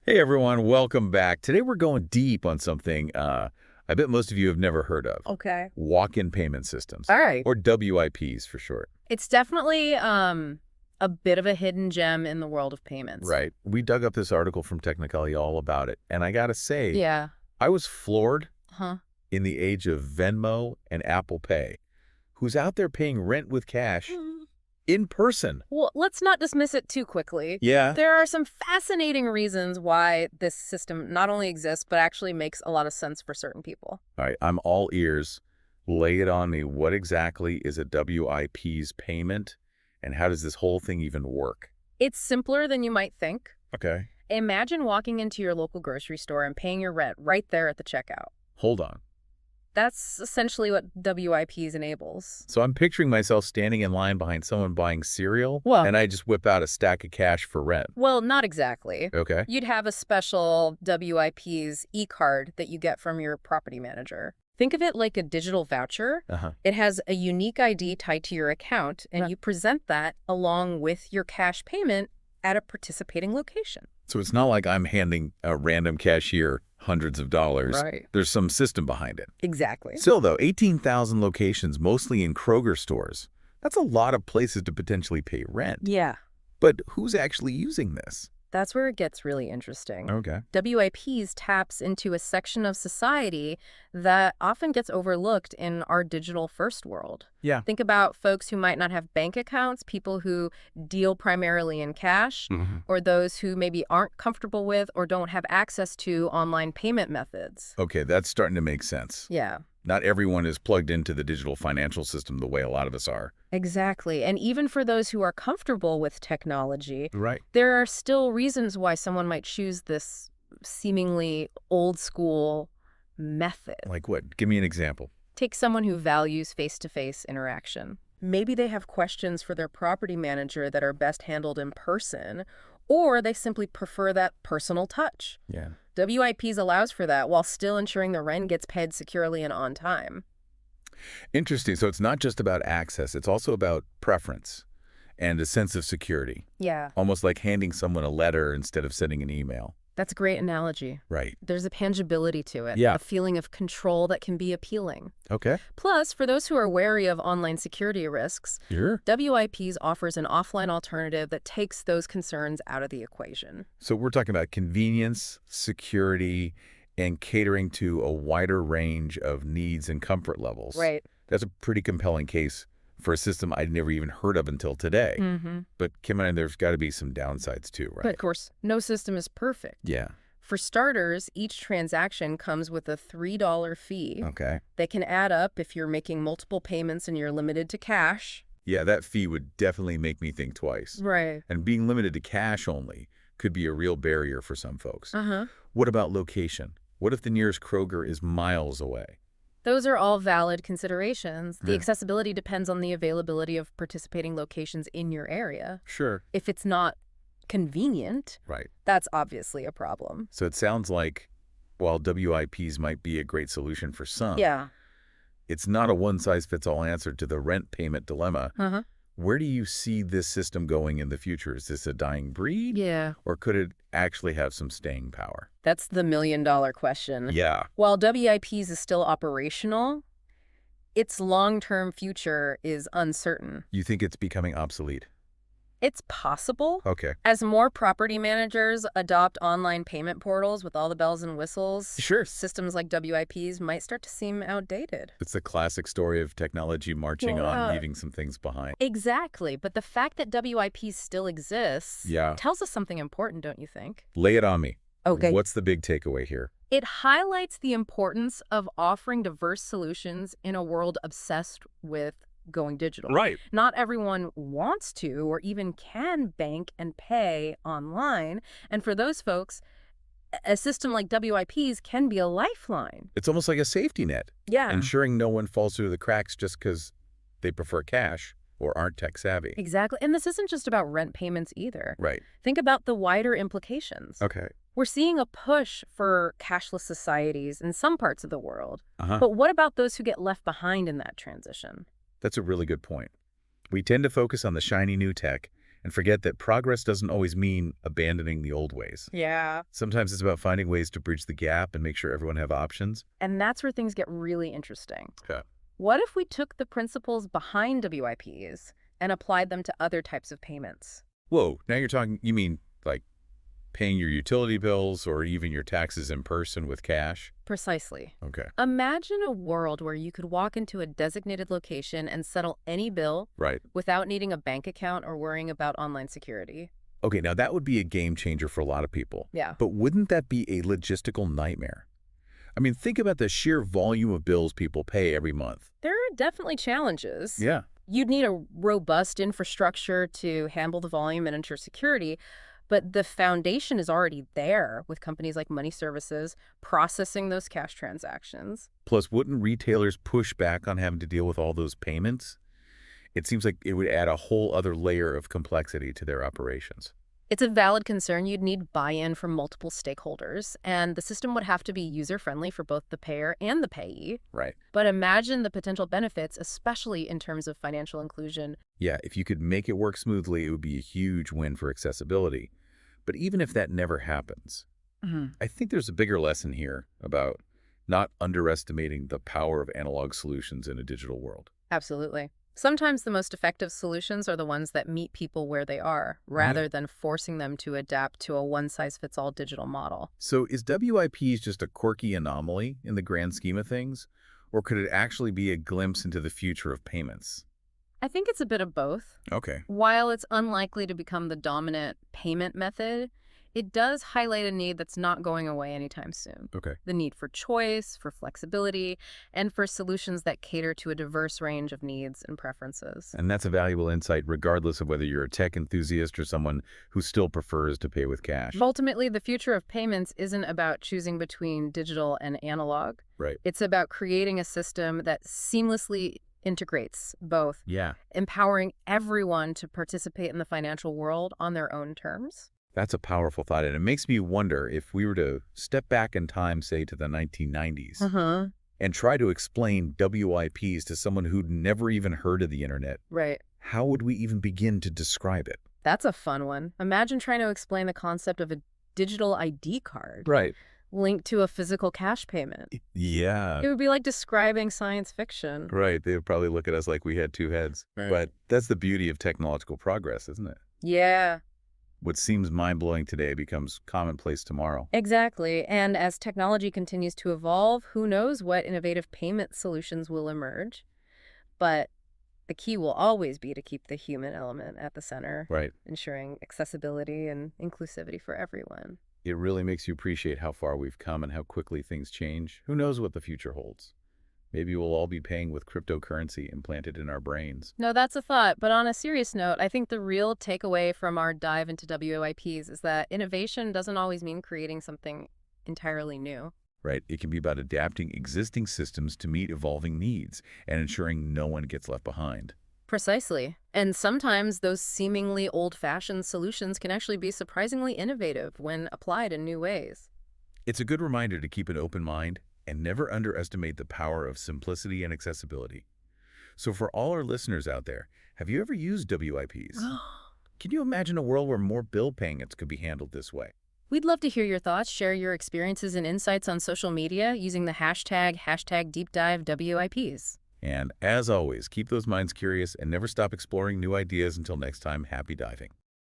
Hey everyone, welcome back. Today we're going deep on something I bet most of you have never heard of. Okay. Walk-in payment systems, All right. or WIPs for short. It's definitely a bit of a hidden gem in the world of payments. Right. We dug up this article from Technicali all about it, and I gotta say, Yeah. I was floored Huh. in the age of Venmo and Apple Pay. Who's out there paying rent with cash in person? Well, let's not dismiss it too quickly. Yeah. There are some fascinating reasons why this system not only exists, but actually makes a lot of sense for certain people. All right, I'm all ears. Lay it on me. What exactly is a WIP's payment, and how does this whole thing even work? It's simpler than you might think. Okay. Imagine walking into your local grocery store and paying your rent right there at the checkout. Hold on. That's essentially what WIPs enables. So I'm picturing myself standing in line behind someone buying cereal, Well- and I just whip out a stack of cash for rent. Well, not exactly. Okay. You'd have a special WIP's e-card that you get from your property manager. Think of it like a digital voucher. Uh-huh. It has a unique ID tied to your account, and you present that along with your cash payment at a participating location. So it's not like I'm handing a random cashier hundreds of dollars. Right. There's some system behind it. Exactly. Still, though, 18,000 locations, mostly in Kroger stores. That's a lot of places to potentially pay rent. Yeah, But who's actually using this? that's where it gets really interesting. Okay. WIPs taps into a section of society that often gets overlooked in our digital-first world. Yeah. Think about folks who might not have bank accounts, people who deal primarily in cash, or those who maybe aren't comfortable with or don't have access to online payment methods. Okay, that's starting to make sense. Yeah, Not everyone is plugged into the digital financial system the way a lot of us are. exactly. And even for those who are comfortable with technology, Right. there are still reasons why someone might choose this seemingly old-school method. Like what? Give me an example. Take someone who values face-to-face interaction. Maybe they have questions for their property manager that are best handled in person, or they simply prefer that personal touch. Yeah. WIPs allows for that while still ensuring the rent gets paid securely and on time. Interesting. So it's not just about access. It's also about preference and a sense of security. Yeah, Almost like handing someone a letter instead of sending an email. that's a great analogy. Right. There's a tangibility to it, Yeah. a feeling of control that can be appealing. Okay. Plus, for those who are wary of online security risks, Sure. WIPs offers an offline alternative that takes those concerns out of the equation. So we're talking about convenience, security, and catering to a wider range of needs and comfort levels. Right. That's a pretty compelling case for a system I'd never even heard of until today. Mm-hmm. But Kim and I, there's got to be some downsides too, right? But of course, no system is perfect. Yeah. For starters, each transaction comes with a $3 fee. Okay. They can add up if you're making multiple payments and you're limited to cash. Yeah, that fee would definitely make me think twice. Right. And being limited to cash only could be a real barrier for some folks. Uh-huh. What about location? What if the nearest Kroger is miles away? Those are all valid considerations. The Yeah. accessibility depends on the availability of participating locations in your area. Sure. If it's not convenient, Right. that's obviously a problem. So it sounds like while WIPs might be a great solution for some, Yeah. it's not a one-size-fits-all answer to the rent payment dilemma. Uh-huh. Where do you see this system going in the future? Is this a dying breed? Yeah. Or could it actually have some staying power? That's the million-dollar question. Yeah. While WIPs is still operational, its long-term future is uncertain. You think it's becoming obsolete? It's possible. Okay. As more property managers adopt online payment portals with all the bells and whistles, Sure. systems like WIPs might start to seem outdated. It's the classic story of technology marching Well, on, leaving some things behind. Exactly, but the fact that WIPs still exists Yeah. tells us something important, don't you think? Lay it on me. Okay. What's the big takeaway here? It highlights the importance of offering diverse solutions in a world obsessed with going digital. Right. Not everyone wants to or even can bank and pay online. And for those folks, a system like WIPs can be a lifeline. It's almost like a safety net, Yeah. ensuring no one falls through the cracks just because they prefer cash or aren't tech savvy. Exactly. And this isn't just about rent payments either. Right. Think about the wider implications. Okay. We're seeing a push for cashless societies in some parts of the world. Uh-huh. But what about those who get left behind in that transition? That's a really good point. We tend to focus on the shiny new tech And forget that progress doesn't always mean abandoning the old ways. Yeah. Sometimes it's about finding ways to bridge the gap and make sure everyone have options. And that's where things get really interesting. Yeah. What if we took the principles behind WIPs and applied them to other types of payments? Whoa, now you're talking, you mean like paying your utility bills or even your taxes in person with cash? Precisely. Okay. Imagine a world where you could walk into a designated location and settle any bill Right. without needing a bank account or worrying about online security. Okay, now that would be a game changer for a lot of people. Yeah. But wouldn't that be a logistical nightmare? I mean, think about the sheer volume of bills people pay every month. There are definitely challenges. Yeah. You'd need a robust infrastructure to handle the volume and ensure security, but the foundation is already there with companies like Money Services processing those cash transactions. Plus, wouldn't retailers push back on having to deal with all those payments? It seems like it would add a whole other layer of complexity to their operations. It's a valid concern. You'd need buy-in from multiple stakeholders, and the system would have to be user-friendly for both the payer and the payee. Right. But imagine the potential benefits, especially in terms of financial inclusion. Yeah, if you could make it work smoothly, it would be a huge win for accessibility. But even if that never happens, I think there's a bigger lesson here about not underestimating the power of analog solutions in a digital world. Absolutely. Sometimes the most effective solutions are the ones that meet people where they are, rather than forcing them to adapt to a one-size-fits-all digital model. So is WIPs just a quirky anomaly in the grand scheme of things? Or could it actually be a glimpse into the future of payments? I think it's a bit of both. Okay. While it's unlikely to become the dominant payment method, it does highlight a need that's not going away anytime soon. Okay. The need for choice, for flexibility, and for solutions that cater to a diverse range of needs and preferences. And that's a valuable insight regardless of whether you're a tech enthusiast or someone who still prefers to pay with cash. Ultimately, the future of payments isn't about choosing between digital and analog. Right. It's about creating a system that seamlessly integrates both, Yeah. empowering everyone to participate in the financial world on their own terms. That's a powerful thought, and it makes me wonder if we were to step back in time, say, to the 1990s, and try to explain WIPs to someone who'd never even heard of the internet, Right. how would we even begin to describe it? That's a fun one. Imagine trying to explain the concept of a digital ID card Right. linked to a physical cash payment. Yeah. It would be like describing science fiction. Right. They would probably look at us like we had two heads. Right. But that's the beauty of technological progress, isn't it? Yeah, What seems mind-blowing today becomes commonplace tomorrow. exactly. And as technology continues to evolve, who knows what innovative payment solutions will emerge. But the key will always be to keep the human element at the center, Right. ensuring accessibility and inclusivity for everyone. It really makes you appreciate how far we've come and how quickly things change. Who knows what the future holds? Maybe we'll all be paying with cryptocurrency implanted in our brains. No, that's a thought. But on a serious note, I think the real takeaway from our dive into WIPs is that innovation doesn't always mean creating something entirely new. Right? It can be about adapting existing systems to meet evolving needs and ensuring no one gets left behind. Precisely. And sometimes those seemingly old-fashioned solutions can actually be surprisingly innovative when applied in new ways. It's a good reminder to keep an open mind and never underestimate the power of simplicity and accessibility. So for all our listeners out there, have you ever used WIPs? Can you imagine a world where more bill payments could be handled this way? We'd love to hear your thoughts. Share your experiences and insights on social media using the hashtag DeepDiveWIPs. And as always, keep those minds curious and never stop exploring new ideas. Until next time, happy diving.